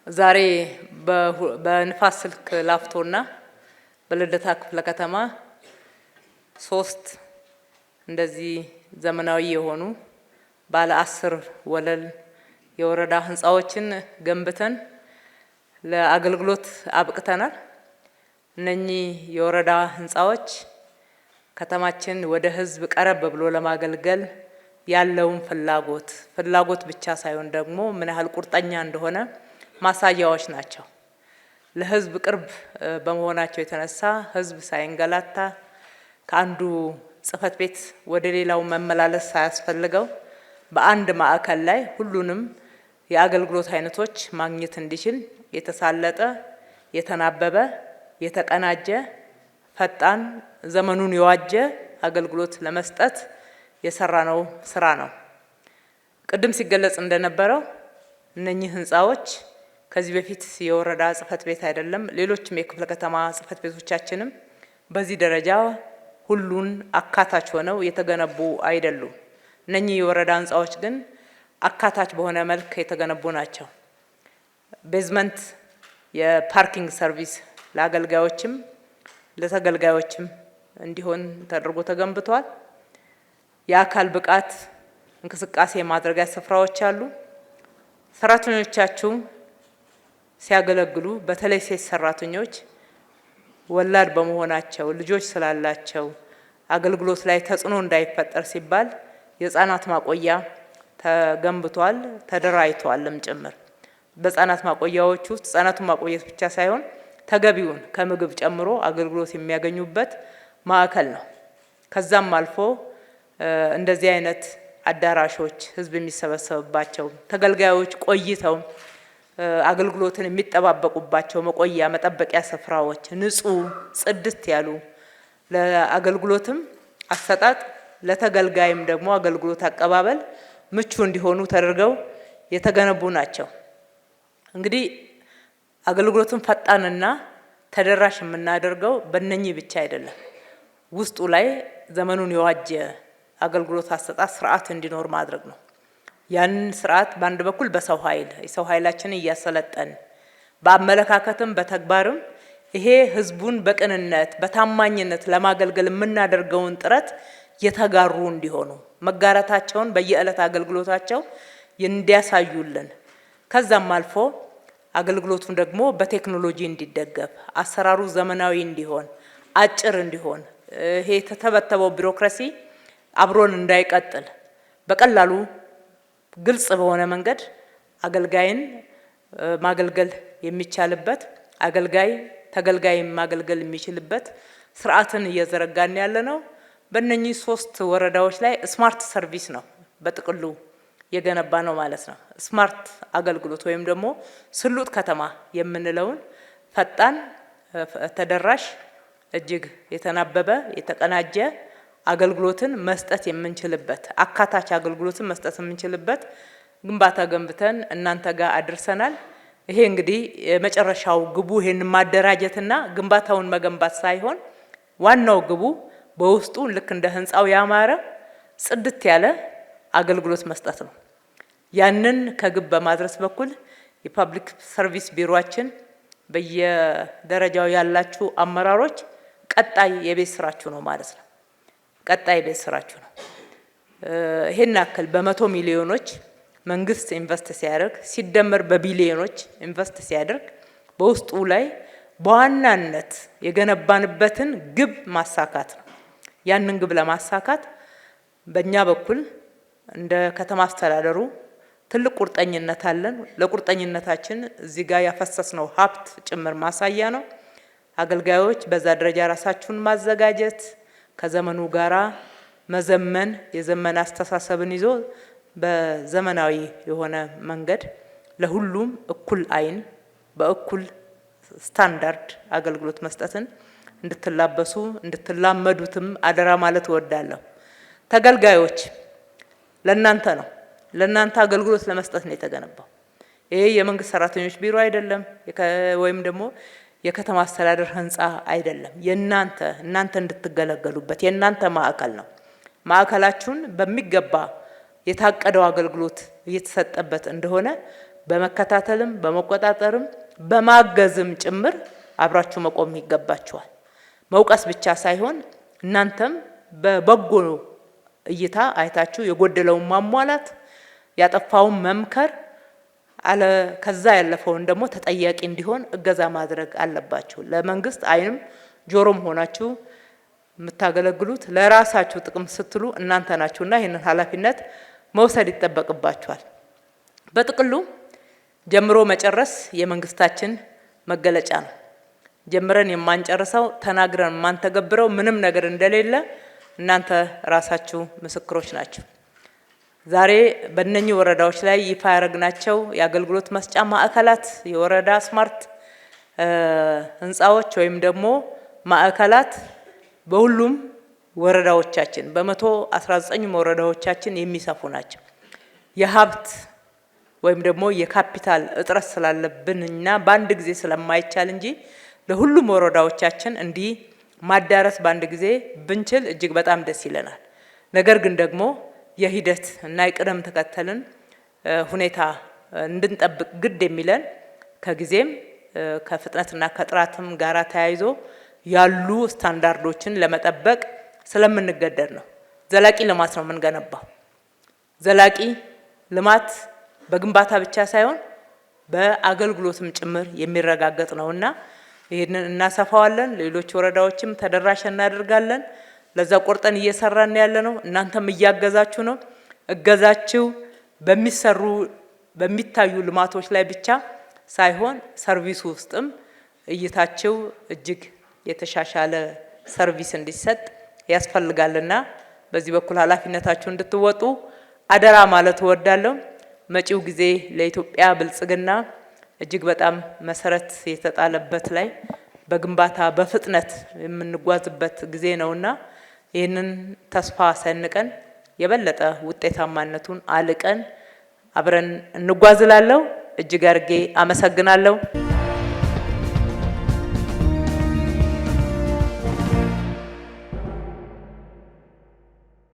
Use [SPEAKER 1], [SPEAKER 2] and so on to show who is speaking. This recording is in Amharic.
[SPEAKER 1] ዛሬ በንፋስ ስልክ ላፍቶና በልደታ ክፍለ ከተማ 3 እንደዚህ ዘመናዊ የሆኑ ባለ 10 ወለል የወረዳ ህንጻዎችን ገንብተን ለአገልግሎት አብቅተናል። እነኚህ የወረዳ ህንጻዎች ከተማችን ወደ ህዝብ ቀረብ ብሎ ለማገልገል ያለውን ፍላጎት ብቻ ሳይሆን ደግሞ ምን ያህል ቁርጠኛ እንደሆነ ማሳያዎች ናቸው። ለህዝብ ቅርብ በመሆናቸው የተነሳ ህዝብ ሳይንገላታ ከአንዱ ጽህፈት ቤት ወደ ሌላው መመላለስ ሳያስፈልገው በአንድ ማዕከል ላይ ሁሉንም የአገልግሎት አይነቶች ማግኘት እንዲችል የተሳለጠ፣ የተናበበ፣ የተቀናጀ፣ ፈጣን፣ ዘመኑን የዋጀ አገልግሎት ለመስጠት የሰራነው ስራ ነው። ቅድም ሲገለጽ እንደነበረው እነኚህ ህንጻዎች ከዚህ በፊት የወረዳ ጽህፈት ቤት አይደለም፣ ሌሎችም የክፍለ ከተማ ጽህፈት ቤቶቻችንም በዚህ ደረጃ ሁሉን አካታች ሆነው የተገነቡ አይደሉም። እነኚህ የወረዳ ህንጻዎች ግን አካታች በሆነ መልክ የተገነቡ ናቸው። ቤዝመንት የፓርኪንግ ሰርቪስ ለአገልጋዮችም ለተገልጋዮችም እንዲሆን ተደርጎ ተገንብቷል። የአካል ብቃት እንቅስቃሴ ማድረጊያ ስፍራዎች አሉ። ሰራተኞቻችሁ ሲያገለግሉ በተለይ ሴት ሰራተኞች ወላድ በመሆናቸው ልጆች ስላላቸው አገልግሎት ላይ ተጽዕኖ እንዳይፈጠር ሲባል የህፃናት ማቆያ ተገንብቷል፣ ተደራጅቷልም ጭምር። በህፃናት ማቆያዎች ውስጥ ህፃናቱን ማቆየት ብቻ ሳይሆን ተገቢውን ከምግብ ጨምሮ አገልግሎት የሚያገኙበት ማዕከል ነው። ከዛም አልፎ እንደዚህ አይነት አዳራሾች ህዝብ የሚሰበሰብባቸው ተገልጋዮች ቆይተው አገልግሎትን የሚጠባበቁባቸው መቆያ መጠበቂያ ስፍራዎች ንጹህ ጽድት ያሉ ለአገልግሎትም አሰጣጥ ለተገልጋይም ደግሞ አገልግሎት አቀባበል ምቹ እንዲሆኑ ተደርገው የተገነቡ ናቸው። እንግዲህ አገልግሎትን ፈጣንና ተደራሽ የምናደርገው በእነኚህ ብቻ አይደለም። ውስጡ ላይ ዘመኑን የዋጀ አገልግሎት አሰጣጥ ስርዓት እንዲኖር ማድረግ ነው። ያንን ስርዓት በአንድ በኩል በሰው ኃይላችንን እያሰለጠን በአመለካከትም በተግባርም ይሄ ህዝቡን በቅንነት በታማኝነት ለማገልገል የምናደርገውን ጥረት የተጋሩ እንዲሆኑ መጋራታቸውን በየዕለት አገልግሎታቸው እንዲያሳዩልን ከዛም አልፎ አገልግሎቱን ደግሞ በቴክኖሎጂ እንዲደገፍ አሰራሩ ዘመናዊ እንዲሆን አጭር እንዲሆን ይሄ የተተበተበው ቢሮክራሲ አብሮን እንዳይቀጥል በቀላሉ ግልጽ በሆነ መንገድ አገልጋይን ማገልገል የሚቻልበት አገልጋይ ተገልጋይን ማገልገል የሚችልበት ስርዓትን እየዘረጋን ያለነው በእነኚህ 3 ወረዳዎች ላይ ስማርት ሰርቪስ ነው በጥቅሉ የገነባ ነው ማለት ነው። ስማርት አገልግሎት ወይም ደግሞ ስሉጥ ከተማ የምንለውን ፈጣን፣ ተደራሽ፣ እጅግ የተናበበ የተቀናጀ አገልግሎትን መስጠት የምንችልበት አካታች አገልግሎትን መስጠት የምንችልበት ግንባታ ገንብተን እናንተ ጋር አድርሰናል። ይሄ እንግዲህ የመጨረሻው ግቡ ይሄን ማደራጀትና ግንባታውን መገንባት ሳይሆን ዋናው ግቡ በውስጡ ልክ እንደ ህንጻው ያማረ ጽድት ያለ አገልግሎት መስጠት ነው። ያንን ከግብ በማድረስ በኩል የፐብሊክ ሰርቪስ ቢሮአችን በየደረጃው ያላችሁ አመራሮች ቀጣይ የቤት ስራችሁ ነው ማለት ነው። ቀጣይ ቤት ስራችሁ ነው። ይሄን ያክል በመቶ ሚሊዮኖች መንግስት ኢንቨስት ሲያደርግ ሲደመር በቢሊዮኖች ኢንቨስት ሲያደርግ በውስጡ ላይ በዋናነት የገነባንበትን ግብ ማሳካት ነው። ያንን ግብ ለማሳካት በእኛ በኩል እንደ ከተማ አስተዳደሩ ትልቅ ቁርጠኝነት አለን። ለቁርጠኝነታችን እዚህ ጋር ያፈሰስነው ሀብት ጭምር ማሳያ ነው። አገልጋዮች በዛ ደረጃ ራሳችሁን ማዘጋጀት ከዘመኑ ጋራ መዘመን የዘመን አስተሳሰብን ይዞ በዘመናዊ የሆነ መንገድ ለሁሉም እኩል አይን በእኩል ስታንዳርድ አገልግሎት መስጠትን እንድትላበሱ እንድትላመዱትም አደራ ማለት እወዳለሁ። ተገልጋዮች ለእናንተ ነው። ለእናንተ አገልግሎት ለመስጠት ነው የተገነባው። ይሄ የመንግስት ሰራተኞች ቢሮ አይደለም ወይም ደግሞ የከተማ አስተዳደር ህንጻ አይደለም። እናንተ እንድትገለገሉበት የእናንተ ማዕከል ነው። ማዕከላችሁን በሚገባ የታቀደው አገልግሎት እየተሰጠበት እንደሆነ በመከታተልም በመቆጣጠርም በማገዝም ጭምር አብራችሁ መቆም ይገባችኋል። መውቀስ ብቻ ሳይሆን እናንተም በበጎ እይታ አይታችሁ የጎደለውን ማሟላት፣ ያጠፋውን መምከር፣ አለ ከዛ ያለፈውን ደግሞ ተጠያቂ እንዲሆን እገዛ ማድረግ አለባችሁ። ለመንግስት አይንም ጆሮም ሆናችሁ የምታገለግሉት ለራሳችሁ ጥቅም ስትሉ እናንተ ናችሁና ይሄንን ኃላፊነት መውሰድ ይጠበቅባችኋል። በጥቅሉ ጀምሮ መጨረስ የመንግስታችን መገለጫ ነው። ጀምረን የማንጨርሰው ተናግረን የማንተገብረው ምንም ነገር እንደሌለ እናንተ ራሳችሁ ምስክሮች ናችሁ። ዛሬ በእነኚህ ወረዳዎች ላይ ይፋ ያደረግናቸው የአገልግሎት መስጫ ማዕከላት፣ የወረዳ ስማርት ህንጻዎች ወይም ደግሞ ማዕከላት በሁሉም ወረዳዎቻችን በ119 ወረዳዎቻችን የሚሰፉ ናቸው። የሀብት ወይም ደግሞ የካፒታል እጥረት ስላለብንና በአንድ ጊዜ ስለማይቻል እንጂ ለሁሉም ወረዳዎቻችን እንዲህ ማዳረስ በአንድ ጊዜ ብንችል እጅግ በጣም ደስ ይለናል። ነገር ግን ደግሞ የሂደት እና የቅደም ተከተልን ሁኔታ እንድንጠብቅ ግድ የሚለን ከጊዜም ከፍጥነትና ከጥራትም ጋራ ተያይዞ ያሉ ስታንዳርዶችን ለመጠበቅ ስለምንገደድ ነው። ዘላቂ ልማት ነው የምንገነባው። ዘላቂ ልማት በግንባታ ብቻ ሳይሆን በአገልግሎትም ጭምር የሚረጋገጥ ነውና ይሄንን እናሰፋዋለን። ሌሎች ወረዳዎችም ተደራሽ እናደርጋለን። ለዛ ቆርጠን እየሰራን ያለነው እናንተም እያገዛችሁ ነው። እገዛችሁ በሚሰሩ በሚታዩ ልማቶች ላይ ብቻ ሳይሆን ሰርቪስ ውስጥም እይታችሁ እጅግ የተሻሻለ ሰርቪስ እንዲሰጥ ያስፈልጋልና በዚህ በኩል ኃላፊነታችሁ እንድትወጡ አደራ ማለት እወዳለሁ። መጪው ጊዜ ለኢትዮጵያ ብልጽግና እጅግ በጣም መሰረት የተጣለበት ላይ በግንባታ በፍጥነት የምንጓዝበት ጊዜ ነውና ይህንን ተስፋ ሰንቀን የበለጠ ውጤታማነቱን አልቀን አብረን እንጓዝላለሁ። እጅግ አርጌ አመሰግናለሁ።